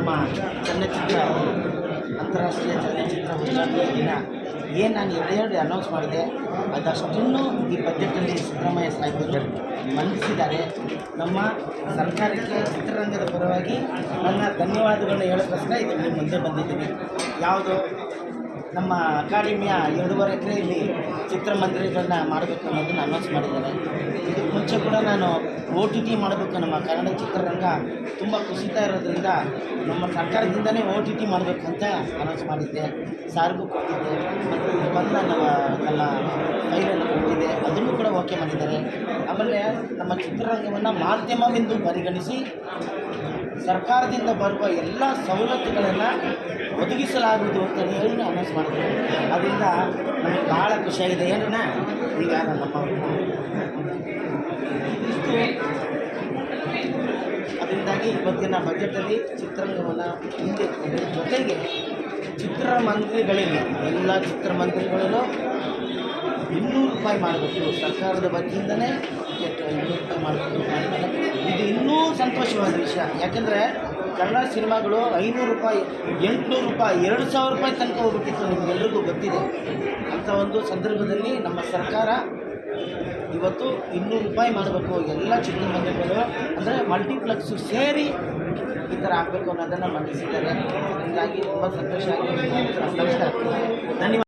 ನಮ್ಮ ಚಲನಚಿತ್ರ ಅಂತಾರಾಷ್ಟ್ರೀಯ ಚಲನಚಿತ್ರ ಉದ್ಘಾಟನೆ ದಿನ ಏನು ನಾನು ಎರಡು ಅನೌನ್ಸ್ ಮಾಡಿದೆ ಅದಷ್ಟನ್ನು ಈ ಬಜೆಟಲ್ಲಿ ಸಿದ್ದರಾಮಯ್ಯ ಸಾಹೇಬರು ಮಂಡಿಸಿದ್ದಾರೆ. ನಮ್ಮ ಸರ್ಕಾರಕ್ಕೆ ಚಿತ್ರರಂಗದ ಪರವಾಗಿ ನನ್ನ ಧನ್ಯವಾದಗಳನ್ನ ಹೇಳೋಕ್ಕೋಸ್ಕರ ಇದರಲ್ಲಿ ಮುಂದೆ ಬಂದಿದ್ದೀನಿ. ಯಾವುದು ನಮ್ಮ ಅಕಾಡೆಮಿಯ 2.5 ಎಕರೆಯಲ್ಲಿ ಚಿತ್ರಮಂದಿರಗಳನ್ನ ಮಾಡಬೇಕು ಅನ್ನೋದನ್ನು ಅನೌನ್ಸ್ ಮಾಡಿದ್ದಾರೆ. ಇದಕ್ಕೆ ಮುಂಚೆ ಕೂಡ ನಾನು OTT ಮಾಡಬೇಕು, ನಮ್ಮ ಕನ್ನಡ ಚಿತ್ರರಂಗ ತುಂಬ ಕುಸಿತಾ ಇರೋದ್ರಿಂದ ನಮ್ಮ ಸರ್ಕಾರದಿಂದನೇ OTT ಮಾಡಬೇಕು ಅಂತ ಅನೌನ್ಸ್ ಮಾಡಿದ್ದೆ. ಸಾರಿಗೂ ಕೊಟ್ಟಿದ್ದೆ ಮತ್ತು ಬಂದು ನನ್ನ ಫೈಲನ್ನು ಕೊಟ್ಟಿದ್ದೆ, ಅದನ್ನು ಕೂಡ ಓಕೆ ಮಾಡಿದ್ದಾರೆ. ಆಮೇಲೆ ನಮ್ಮ ಚಿತ್ರರಂಗವನ್ನು ಮಾಧ್ಯಮವೆಂದು ಪರಿಗಣಿಸಿ ಸರ್ಕಾರದಿಂದ ಬರುವ ಎಲ್ಲ ಸವಲತ್ತುಗಳನ್ನು ಒದಗಿಸಲಾಗುವುದು ಅಂತ ಹೇಳಿ ಅನೌನ್ಸ್ ಮಾಡಿದ್ರು. ಅದರಿಂದ ನಮಗೆ ಭಾಳ ಖುಷಿಯಾಗಿದೆ. ಏನನ್ನ ಈಗ ನಮ್ಮ ಅದರಿಂದಾಗಿ ಇವತ್ತಿನ ಬಜೆಟಲ್ಲಿ ಚಿತ್ರರಂಗವನ್ನು ಹಿಂದೆ ಜೊತೆಗೆ ಚಿತ್ರಮಂದಿರಗಳಲ್ಲಿ ಎಲ್ಲ ಚಿತ್ರಮಂದಿರಗಳಲ್ಲೂ 200 ರೂಪಾಯಿ ಮಾಡಬೇಕು, ಸರ್ಕಾರದ ವತಿಯಿಂದನೇ ಟಿಕೆಟ್ 200 ರೂಪಾಯಿ ಮಾಡಬೇಕು ಮಾಡಿದ್ದಾರೆ. ಇದು ಇನ್ನೂ ಸಂತೋಷವಾದ ವಿಷಯ. ಯಾಕೆಂದರೆ ಕನ್ನಡ ಸಿನಿಮಾಗಳು 500 ರೂಪಾಯಿ, 800 ರೂಪಾಯಿ, 2000 ರೂಪಾಯಿ ತನಕ ಹೋಗ್ಬಿಟ್ಟಿತ್ತು, ನಿಮಗೆಲ್ರಿಗೂ ಗೊತ್ತಿದೆ. ಅಂಥ ಒಂದು ಸಂದರ್ಭದಲ್ಲಿ ನಮ್ಮ ಸರ್ಕಾರ ಇವತ್ತು 200 ರೂಪಾಯಿ ಮಾಡಬೇಕು ಎಲ್ಲ ಚಿತ್ರಮಂದಿರಗಳು, ಅಂದರೆ ಮಲ್ಟಿಪ್ಲೆಕ್ಸು ಸೇರಿ ಈ ಥರ ಆಗಬೇಕು ಅನ್ನೋದನ್ನು ಮಂಡಿಸಿದ್ದಾರೆ. ಹೀಗಾಗಿ ತುಂಬ ಸಂತೋಷ ಆಗಿದೆ. ನಮಸ್ಕಾರ, ಧನ್ಯವಾದ.